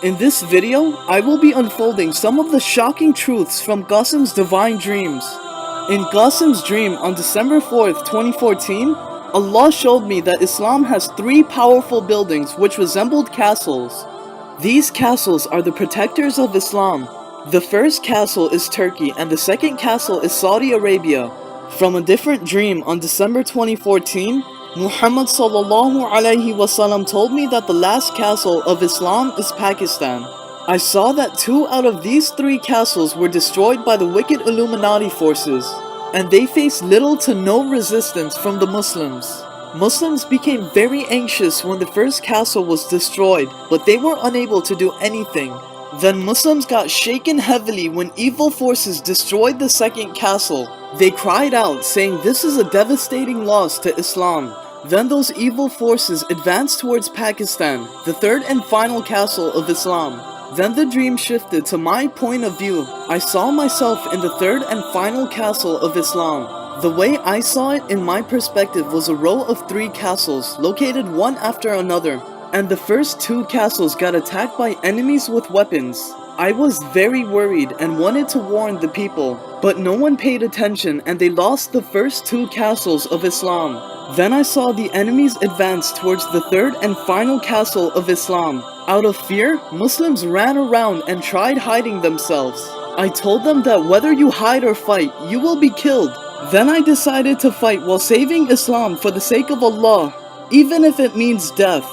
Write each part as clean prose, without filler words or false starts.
In this video, I will be unfolding some of the shocking truths from Qasim's divine dreams. In Qasim's dream on December 4th, 2014, Allah showed me that Islam has three powerful buildings which resembled castles. These castles are the protectors of Islam. The first castle is Turkey and the second castle is Saudi Arabia. From a different dream on December 2014, Muhammad Sallallahu Alaihi Wasallam told me that the last castle of Islam is Pakistan. I saw that 2 out of these 3 castles were destroyed by the wicked Illuminati forces, and they faced little to no resistance from the Muslims. Muslims became very anxious when the first castle was destroyed, but they were unable to do anything. Then Muslims got shaken heavily when evil forces destroyed the second castle. They cried out, saying this is a devastating loss to Islam. Then those evil forces advanced towards Pakistan, the third and final castle of Islam. Then the dream shifted to my point of view. I saw myself in the third and final castle of Islam. The way I saw it in my perspective was a row of 3 castles, located one after another. And the first 2 castles got attacked by enemies with weapons. I was very worried and wanted to warn the people, but no one paid attention and they lost the first 2 castles of Islam. Then I saw the enemies advance towards the third and final castle of Islam. Out of fear, Muslims ran around and tried hiding themselves. I told them that whether you hide or fight, you will be killed. Then I decided to fight while saving Islam for the sake of Allah, even if it means death.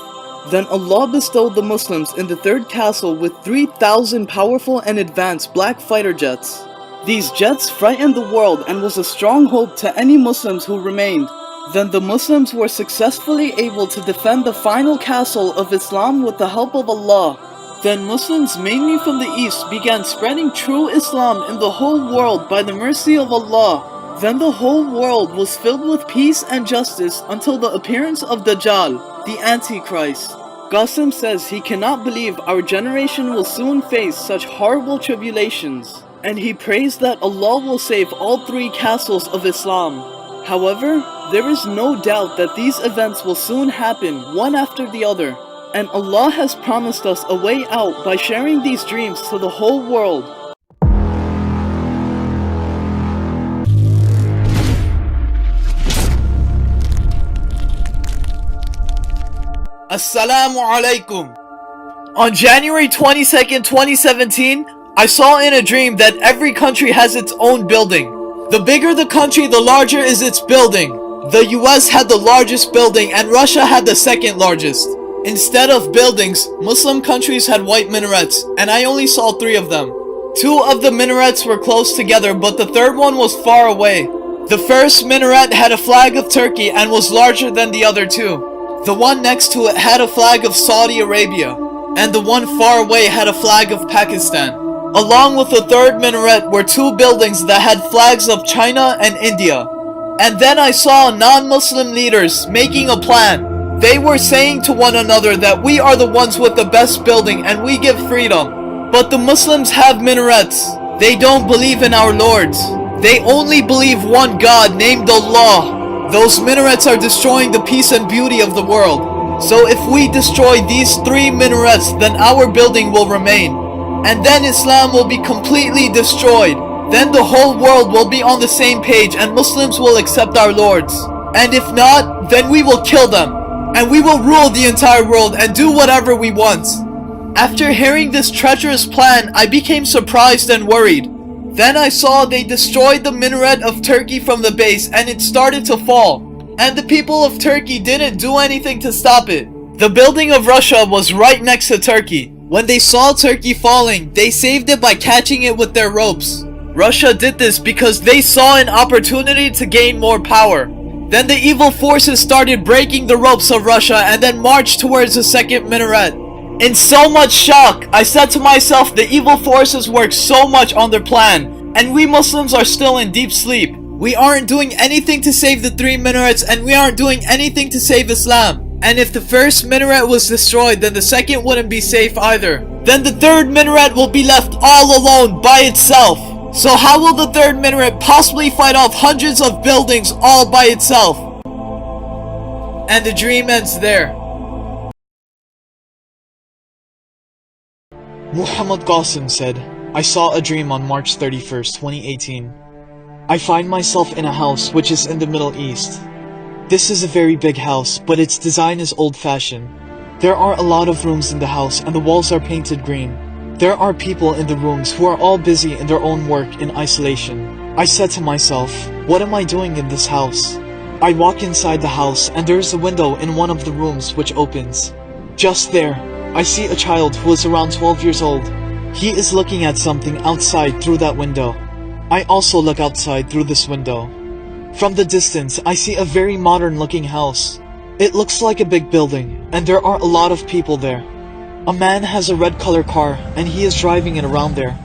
Then Allah bestowed the Muslims in the third castle with 3,000 powerful and advanced black fighter jets. These jets frightened the world and was a strong hope to any Muslims who remained. Then the Muslims were successfully able to defend the final castle of Islam with the help of Allah. Then Muslims mainly from the east began spreading true Islam in the whole world by the mercy of Allah. Then the whole world was filled with peace and justice until the appearance of Dajjal, the Antichrist. Qasim says he cannot believe our generation will soon face such horrible tribulations, and he prays that Allah will save all 3 castles of Islam. However, there is no doubt that these events will soon happen one after the other, and Allah has promised us a way out by sharing these dreams to the whole world. Assalamu Alaykum. On January 22nd, 2017, I saw in a dream that every country has its own building. The bigger the country, the larger is its building. The US had the largest building and Russia had the second largest. Instead of buildings, Muslim countries had white minarets, and I only saw 3 of them. 2 of the minarets were close together, but the third one was far away. The first minaret had a flag of Turkey and was larger than the other 2. The one next to it had a flag of Saudi Arabia, and the one far away had a flag of Pakistan. Along with the third minaret were 2 buildings that had flags of China and India. And then I saw non-Muslim leaders making a plan. They were saying to one another that we are the ones with the best building and we give freedom. But the Muslims have minarets. They don't believe in our lords. They only believe one God named Allah. Those minarets are destroying the peace and beauty of the world. So if we destroy these 3 minarets, then our building will remain. And then Islam will be completely destroyed. Then the whole world will be on the same page and Muslims will accept our lords. And if not, then we will kill them. And we will rule the entire world and do whatever we want. After hearing this treacherous plan, I became surprised and worried. Then I saw they destroyed the minaret of Turkey from the base and it started to fall. And the people of Turkey didn't do anything to stop it. The building of Russia was right next to Turkey. When they saw Turkey falling, they saved it by catching it with their ropes. Russia did this because they saw an opportunity to gain more power. Then the evil forces started breaking the ropes of Russia and then marched towards the second minaret. In so much shock, I said to myself, the evil forces worked so much on their plan, and we Muslims are still in deep sleep. We aren't doing anything to save the 3 minarets, and we aren't doing anything to save Islam. And if the first minaret was destroyed, then the second wouldn't be safe either. Then the third minaret will be left all alone by itself. So how will the third minaret possibly fight off hundreds of buildings all by itself? And the dream ends there. Muhammad Qasim said, I saw a dream on March 31st, 2018. I find myself in a house which is in the Middle East. This is a very big house, but its design is old-fashioned. There are a lot of rooms in the house and the walls are painted green. There are people in the rooms who are all busy in their own work in isolation. I said to myself, what am I doing in this house? I walk inside the house and there is a window in one of the rooms which opens. Just there, I see a child who is around 12 years old. He is looking at something outside through that window. I also look outside through this window. From the distance, I see a very modern looking house. It looks like a big building, and there are a lot of people there. A man has a red color car, and he is driving it around there.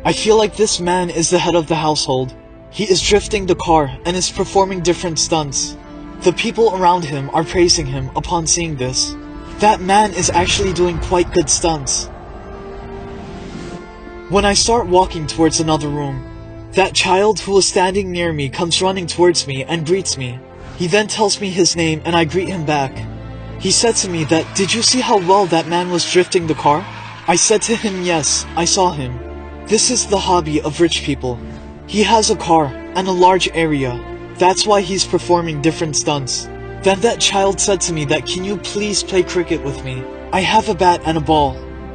I feel like this man is the head of the household. He is drifting the car and is performing different stunts. The people around him are praising him upon seeing this. That man is actually doing quite good stunts. When I start walking towards another room, that child who was standing near me comes running towards me and greets me. He then tells me his name and I greet him back. He said to me that, did you see how well that man was drifting the car? I said to him, yes, I saw him. This is the hobby of rich people. He has a car and a large area. That's why he's performing different stunts. Then that child said to me that, can you please play cricket with me? I have a bat and a ball.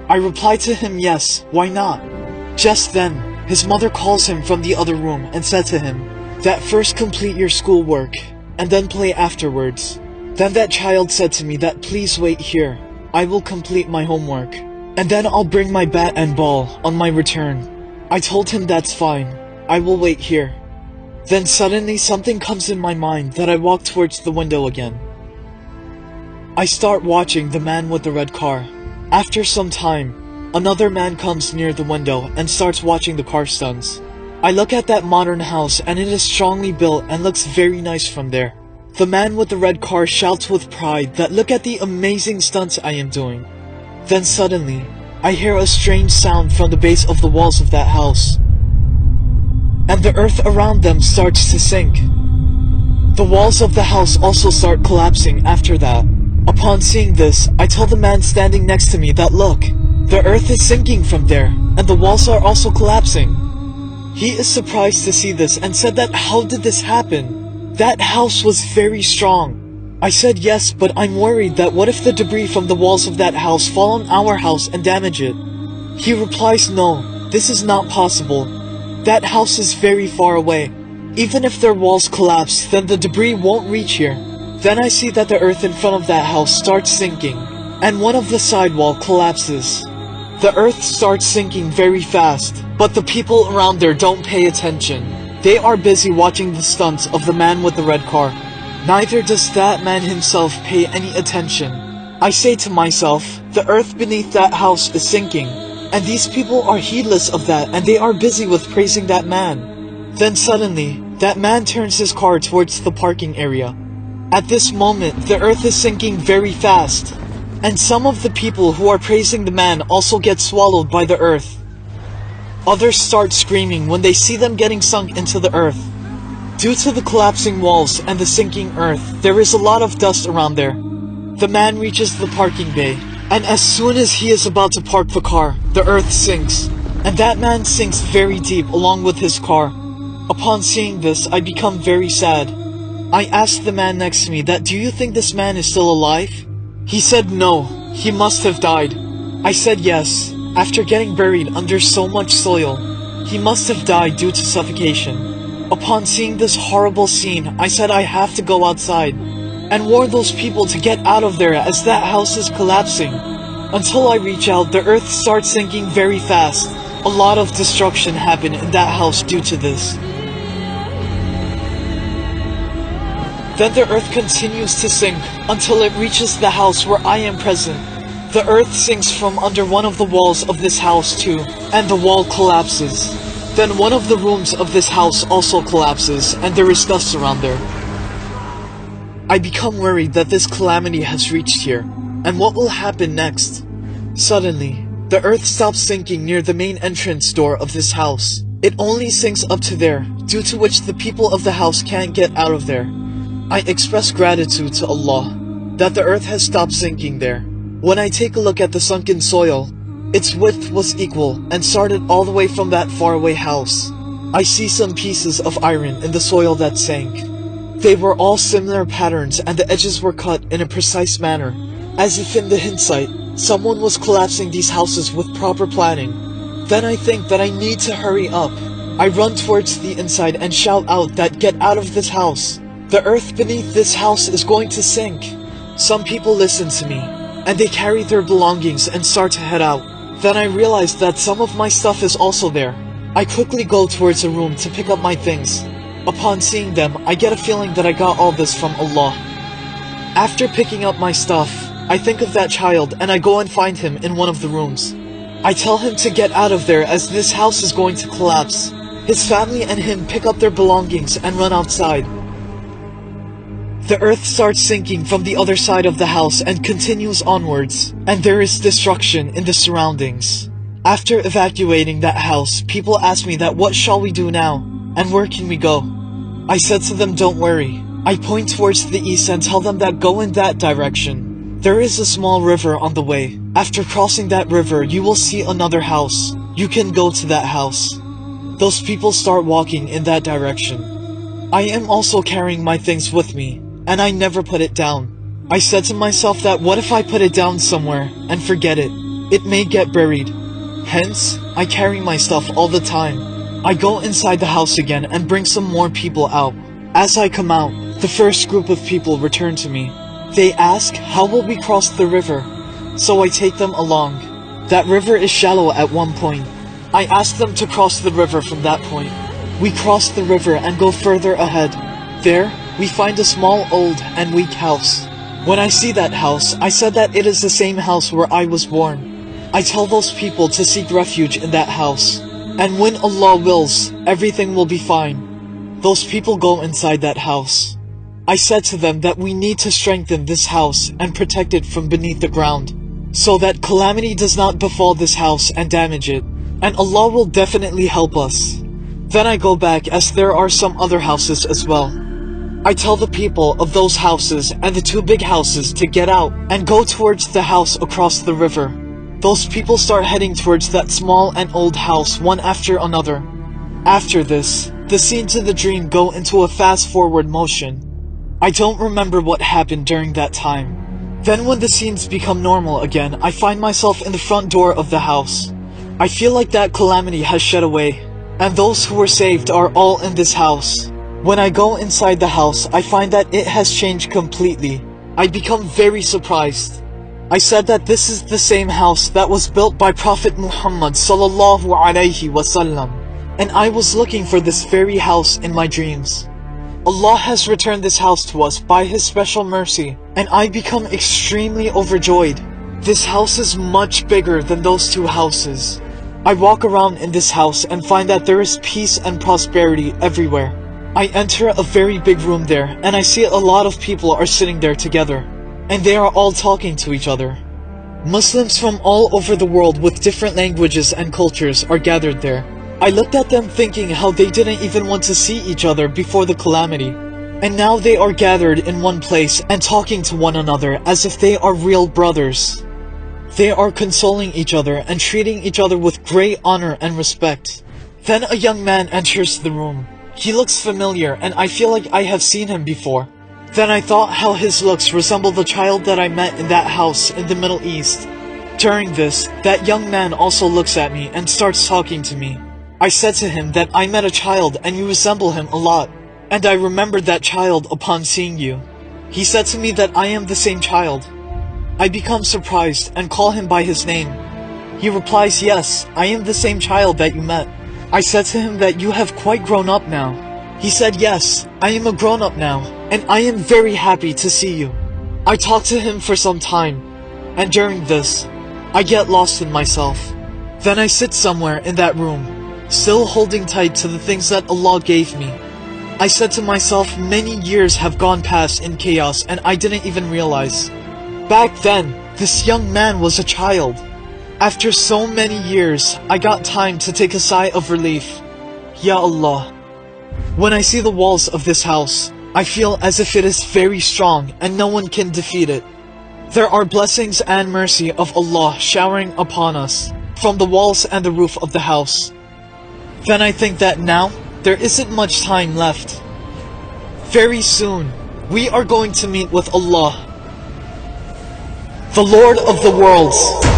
I replied to him, yes, why not? Just then, his mother calls him from the other room and said to him that first complete your schoolwork and then play afterwards. Then that child said to me that please wait here. I will complete my homework and then I'll bring my bat and ball on my return. I told him that's fine. I will wait here. Then suddenly something comes in my mind that I walk towards the window again. I start watching the man with the red car. After some time, another man comes near the window and starts watching the car stunts. I look at that modern house and it is strongly built and looks very nice from there. The man with the red car shouts with pride that look at the amazing stunts I am doing. Then suddenly, I hear a strange sound from the base of the walls of that house. And the earth around them starts to sink. The walls of the house also start collapsing after that. Upon seeing this, I tell the man standing next to me that look, the earth is sinking from there, and the walls are also collapsing. He is surprised to see this and said that how did this happen? That house was very strong. I said yes, but I'm worried that what if the debris from the walls of that house fall on our house and damage it? He replies, no, this is not possible. That house is very far away. Even if their walls collapse, then the debris won't reach here. Then I see that the earth in front of that house starts sinking, and one of the sidewall collapses. The earth starts sinking very fast, but the people around there don't pay attention. They are busy watching the stunts of the man with the red car. Neither does that man himself pay any attention. I say to myself, the earth beneath that house is sinking, and these people are heedless of that and they are busy with praising that man. Then suddenly, that man turns his car towards the parking area. At this moment, the earth is sinking very fast, and some of the people who are praising the man also get swallowed by the earth. Others start screaming when they see them getting sunk into the earth. Due to the collapsing walls and the sinking earth, there is a lot of dust around there. The man reaches the parking bay, and as soon as he is about to park the car, the earth sinks, and that man sinks very deep along with his car. Upon seeing this, I become very sad. I asked the man next to me that, do you think this man is still alive? He said no, he must have died. I said yes, after getting buried under so much soil, he must have died due to suffocation. Upon seeing this horrible scene, I said I have to go outside and warn those people to get out of there as that house is collapsing. Until I reach out, the earth starts sinking very fast. A lot of destruction happened in that house due to this. Then the earth continues to sink until it reaches the house where I am present. The earth sinks from under one of the walls of this house too, and the wall collapses. Then one of the rooms of this house also collapses, and there is dust around there. I become worried that this calamity has reached here, and what will happen next? Suddenly, the earth stops sinking near the main entrance door of this house. It only sinks up to there, due to which the people of the house can't get out of there. I express gratitude to Allah that the earth has stopped sinking there. When I take a look at the sunken soil, Its width was equal and started all the way from that faraway house. I see some pieces of iron in the soil that sank. They were all similar patterns and the edges were cut in a precise manner, as if in the hindsight, someone was collapsing these houses with proper planning. Then I think that I need to hurry up. I run towards the inside and shout out that get out of this house. The earth beneath this house is going to sink. Some people listen to me, and they carry their belongings and start to head out. Then I realize that some of my stuff is also there. I quickly go towards a room to pick up my things. Upon seeing them, I get a feeling that I got all this from Allah. After picking up my stuff, I think of that child and I go and find him in one of the rooms. I tell him to get out of there as this house is going to collapse. His family and him pick up their belongings and run outside. The earth starts sinking from the other side of the house and continues onwards, and there is destruction in the surroundings. After evacuating that house, people ask me that what shall we do now, and where can we go? I said to them, don't worry. I point towards the east and tell them that go in that direction. There is a small river on the way. After crossing that river, you will see another house. You can go to that house. Those people start walking in that direction. I am also carrying my things with me, and I never put it down. I said to myself that what if I put it down somewhere and forget it? It may get buried. Hence, I carry my stuff all the time. I go inside the house again and bring some more people out. As I come out, the first group of people return to me. They ask, how will we cross the river? So I take them along. That river is shallow at one point. I ask them to cross the river from that point. We cross the river and go further ahead. There, we find a small, old, and weak house. When I see that house, I said that it is the same house where I was born. I tell those people to seek refuge in that house. And when Allah wills, everything will be fine. Those people go inside that house. I said to them that we need to strengthen this house and protect it from beneath the ground, so that calamity does not befall this house and damage it. And Allah will definitely help us. Then I go back as there are some other houses as well. I tell the people of those houses and the two big houses to get out and go towards the house across the river. Those people start heading towards that small and old house one after another. After this, the scenes in the dream go into a fast forward motion. I don't remember what happened during that time. Then when the scenes become normal again, I find myself in the front door of the house. I feel like that calamity has shed away, and those who were saved are all in this house. When I go inside the house, I find that it has changed completely. I become very surprised. I said that this is the same house that was built by Prophet Muhammad sallallahu alaihi wasallam, and I was looking for this very house in my dreams. Allah has returned this house to us by His special mercy, and I become extremely overjoyed. This house is much bigger than those two houses. I walk around in this house and find that there is peace and prosperity everywhere. I enter a very big room there, and I see a lot of people are sitting there together, and they are all talking to each other. Muslims from all over the world with different languages and cultures are gathered there. I looked at them thinking how they didn't even want to see each other before the calamity. And now they are gathered in one place and talking to one another as if they are real brothers. They are consoling each other and treating each other with great honor and respect. Then a young man enters the room. He looks familiar and I feel like I have seen him before. Then I thought how his looks resemble the child that I met in that house in the Middle East. During this, that young man also looks at me and starts talking to me. I said to him that I met a child and you resemble him a lot, and I remembered that child upon seeing you. He said to me that I am the same child. I become surprised and call him by his name. He replies, yes, I am the same child that you met. I said to him that you have quite grown up now. He said, yes, I am a grown up now, and I am very happy to see you. I talked to him for some time, and during this, I get lost in myself. Then I sit somewhere in that room, still holding tight to the things that Allah gave me. I said to myself, many years have gone past in chaos and I didn't even realize. Back then, this young man was a child. After so many years, I got time to take a sigh of relief. Ya Allah. When I see the walls of this house, I feel as if it is very strong and no one can defeat it. There are blessings and mercy of Allah showering upon us. from the walls and the roof of the house. Then I think that now, there isn't much time left. Very soon, we are going to meet with Allah, the Lord of the worlds.